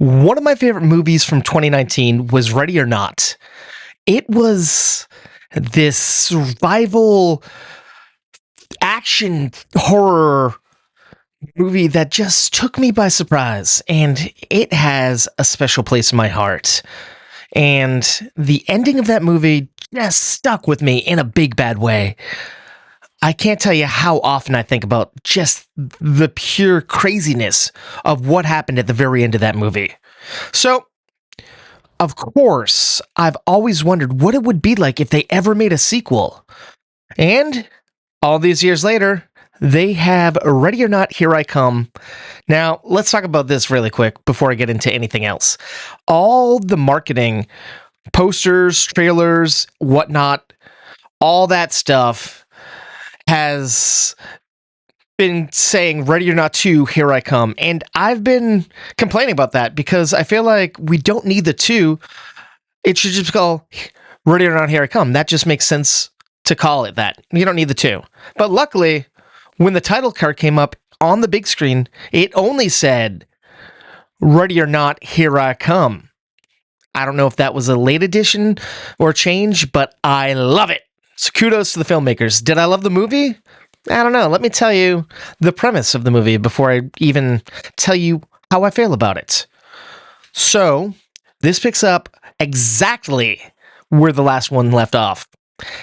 One of my favorite movies from 2019 was Ready or Not. It was this survival action horror movie that just took me by surprise, and it has a special place in my heart. And the ending of that movie just stuck with me in a big bad way. I can't tell you how often I think about just the pure craziness of what happened at the very end of that movie. So, of course, I've always wondered what it would be like if they ever made a sequel. And all these years later, they have Ready or Not, Here I Come. Now, let's talk about this really quick before I get into anything else. All the marketing, posters, trailers, whatnot, all that stuff has been saying Ready or Not 2, Here I Come. And I've been complaining about that because I feel like we don't need the 2. It should just be called Ready or Not, Here I Come. That just makes sense to call it that. You don't need the 2. But luckily, when the title card came up on the big screen, it only said Ready or Not, Here I Come. I don't know if that was a late addition or change, but I love it. So kudos to the filmmakers. Did I love the movie? I don't know. Let me tell you the premise of the movie before I even tell you how I feel about it. So, this picks up exactly where the last one left off.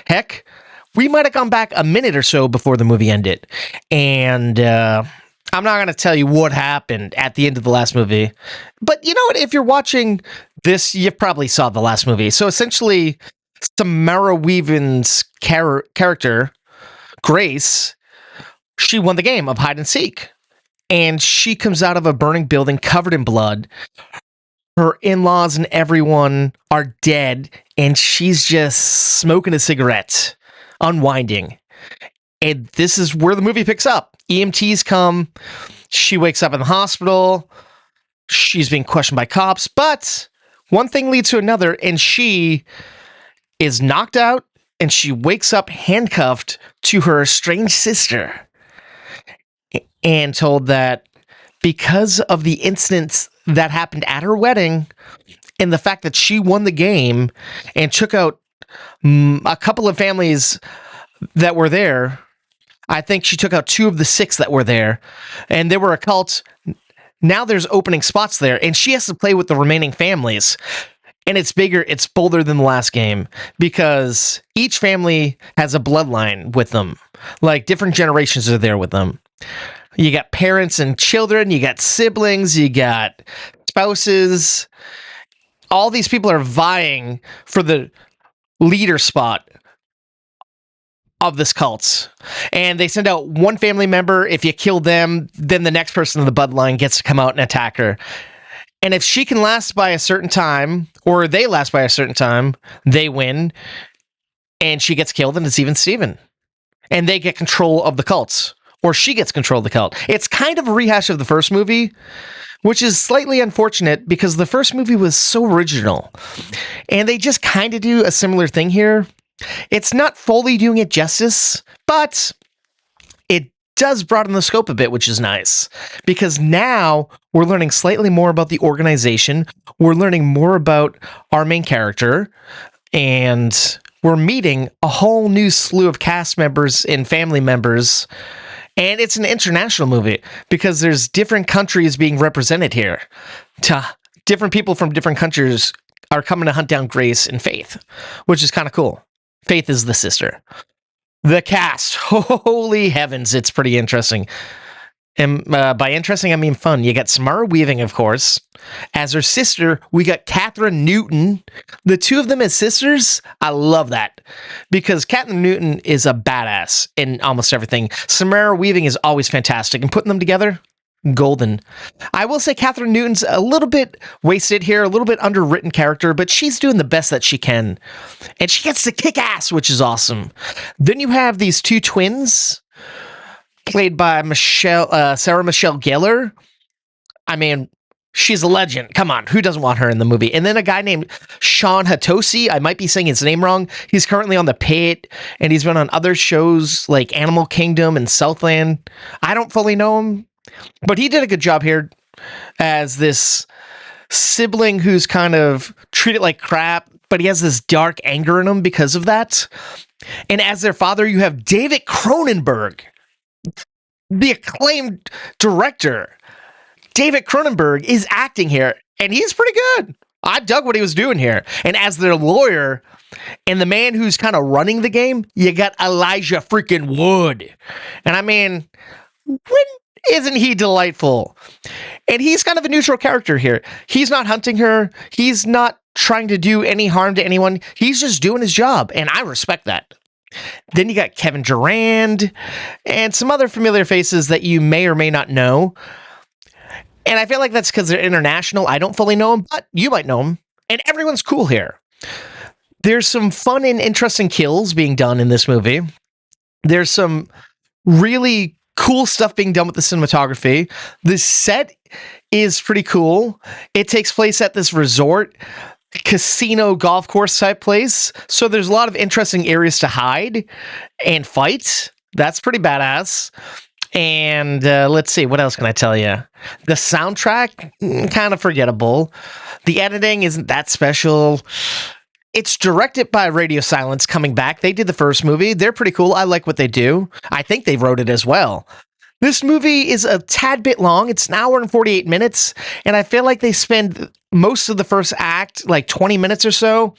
Heck, we might have gone back a minute or so before the movie ended. And I'm not going to tell you what happened at the end of the last movie. But you know what? If you're watching this, you probably saw the last movie. So essentially, Samara Weaving's character, Grace, she won the game of hide and seek. And she comes out of a burning building covered in blood. Her in-laws and everyone are dead. And she's just smoking a cigarette, unwinding. And this is where the movie picks up. EMTs come. She wakes up in the hospital. She's being questioned by cops. But one thing leads to another, and she is knocked out, and she wakes up handcuffed to her estranged sister and told that because of the incidents that happened at her wedding and the fact that she won the game and took out a couple of families that were there, I think she took out 2 of the 6 that were there, and they were a cult. Now there's opening spots there, and she has to play with the remaining families. And it's bigger, it's bolder than the last game because each family has a bloodline with them. Like different generations are there with them. You got parents and children, you got siblings, you got spouses. All these people are vying for the leader spot of this cult. And they send out one family member. If you kill them, then the next person in the bloodline gets to come out and attack her. And if she can last by a certain time, or they last by a certain time, they win, and she gets killed, and it's even Steven. And they get control of the cults, or she gets control of the cult. It's kind of a rehash of the first movie, which is slightly unfortunate because the first movie was so original. And they just kind of do a similar thing here. It's not fully doing it justice, but it does broaden the scope a bit, which is nice, because now we're learning slightly more about the organization. We're learning more about our main character, and we're meeting a whole new slew of cast members and family members. And it's an international movie because there's different countries being represented here. Different people from different countries are coming to hunt down Grace and Faith, which is kind of cool. Faith is the sister. The cast, holy heavens, it's pretty interesting. And by interesting, I mean fun. You got Samara Weaving, of course. As her sister, we got Kathryn Newton. The 2 of them as sisters, I love that. Because Kathryn Newton is a badass in almost everything. Samara Weaving is always fantastic. And putting them together, golden. I will say Kathryn Newton's a little bit wasted here, a little bit underwritten character, but she's doing the best that she can. And she gets to kick ass, which is awesome. Then you have these 2 twins, played by Sarah Michelle Gellar. I mean, she's a legend. Come on, who doesn't want her in the movie? And then a guy named Shawn Hatosy. I might be saying his name wrong. He's currently on The Pit, and he's been on other shows like Animal Kingdom and Southland. I don't fully know him, but he did a good job here as this sibling who's kind of treated like crap, but he has this dark anger in him because of that. And as their father, you have David Cronenberg, the acclaimed director. David Cronenberg is acting here, and he's pretty good. I dug what he was doing here. And as their lawyer and the man who's kind of running the game, you got Elijah freaking Wood. And I mean, when isn't he delightful? And he's kind of a neutral character here. He's not hunting her. He's not trying to do any harm to anyone. He's just doing his job, and I respect that. Then you got Kevin Durand and some other familiar faces that you may or may not know. And I feel like that's because they're international. I don't fully know them, but you might know them. And everyone's cool here. There's some fun and interesting kills being done in this movie. There's some really cool stuff being done with the cinematography. The set is pretty cool. It takes place at this resort, casino, golf course type place. So there's a lot of interesting areas to hide and fight. That's pretty badass. And let's see, what else can I tell you? The soundtrack, kind of forgettable. The editing isn't that special. It's directed by Radio Silence coming back. They did the first movie. They're pretty cool. I like what they do. I think they wrote it as well. This movie is a tad bit long. It's an hour and 48 minutes. And I feel like they spend most of the first act, like 20 minutes or so,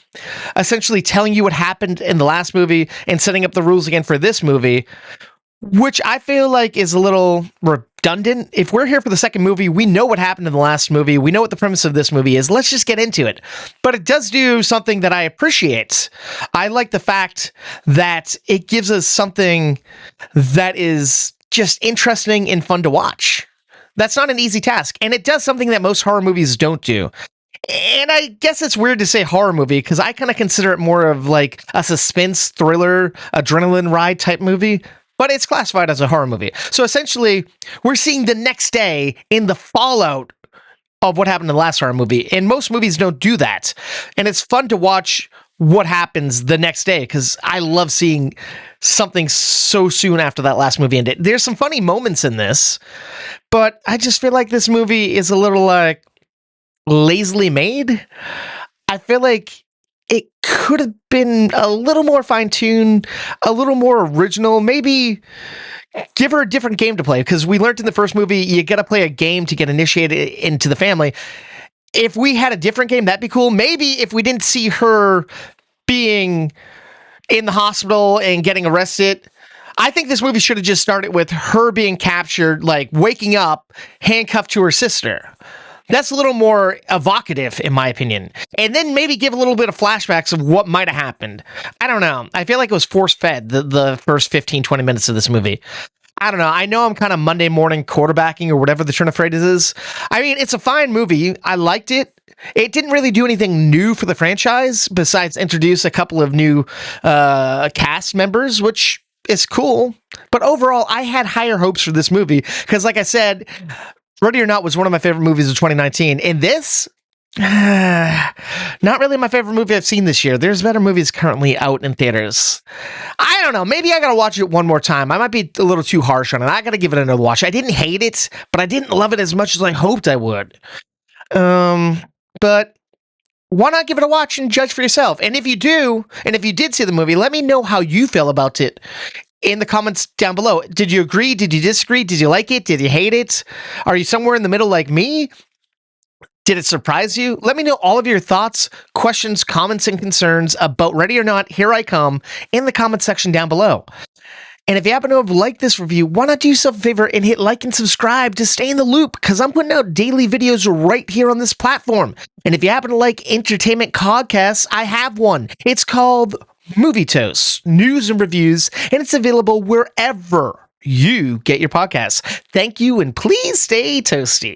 essentially telling you what happened in the last movie and setting up the rules again for this movie, which I feel like is a little redundant. If we're here for the second movie, we know what happened in the last movie. We know what the premise of this movie is. Let's just get into it. But it does do something that I appreciate. I like the fact that it gives us something that is just interesting and fun to watch. That's not an easy task. And it does something that most horror movies don't do. And I guess it's weird to say horror movie because I kind of consider it more of like a suspense, thriller, adrenaline ride type movie. But it's classified as a horror movie. So essentially, we're seeing the next day in the fallout of what happened in the last horror movie. And most movies don't do that. And it's fun to watch what happens the next day because I love seeing something so soon after that last movie ended. There's some funny moments in this, but I just feel like this movie is a little like lazily made. I feel like it could have been a little more fine-tuned, a little more original, maybe give her a different game to play, because we learned in the first movie, you gotta play a game to get initiated into the family. If we had a different game, that'd be cool. Maybe if we didn't see her being in the hospital and getting arrested, I think this movie should have just started with her being captured, like waking up, handcuffed to her sister. That's a little more evocative, in my opinion. And then maybe give a little bit of flashbacks of what might have happened. I don't know. I feel like it was force-fed, the first 15, 20 minutes of this movie. I don't know. I know I'm kind of Monday morning quarterbacking or whatever the turn of phrase is. I mean, it's a fine movie. I liked it. It didn't really do anything new for the franchise besides introduce a couple of new cast members, which is cool. But overall, I had higher hopes for this movie because, like I said, Ready or Not was one of my favorite movies of 2019. And this, not really my favorite movie I've seen this year. There's better movies currently out in theaters. I don't know. Maybe I gotta watch it one more time. I might be a little too harsh on it. I gotta give it another watch. I didn't hate it, but I didn't love it as much as I hoped I would. But why not give it a watch and judge for yourself? And if you do, and if you did see the movie, let me know how you feel about it in the comments down below. Did you agree? Did you disagree? Did you like it? Did you hate it? Are you somewhere in the middle like me? Did it surprise you? Let me know all of your thoughts, questions, comments, and concerns about Ready or Not, Here I Come in the comment section down below. And if you happen to have liked this review, why not do yourself a favor and hit like and subscribe to stay in the loop, because I'm putting out daily videos right here on this platform. And if you happen to like entertainment podcasts, I have one. It's called Movie Toast, News and Reviews, and it's available wherever you get your podcasts. Thank you, and please stay toasty.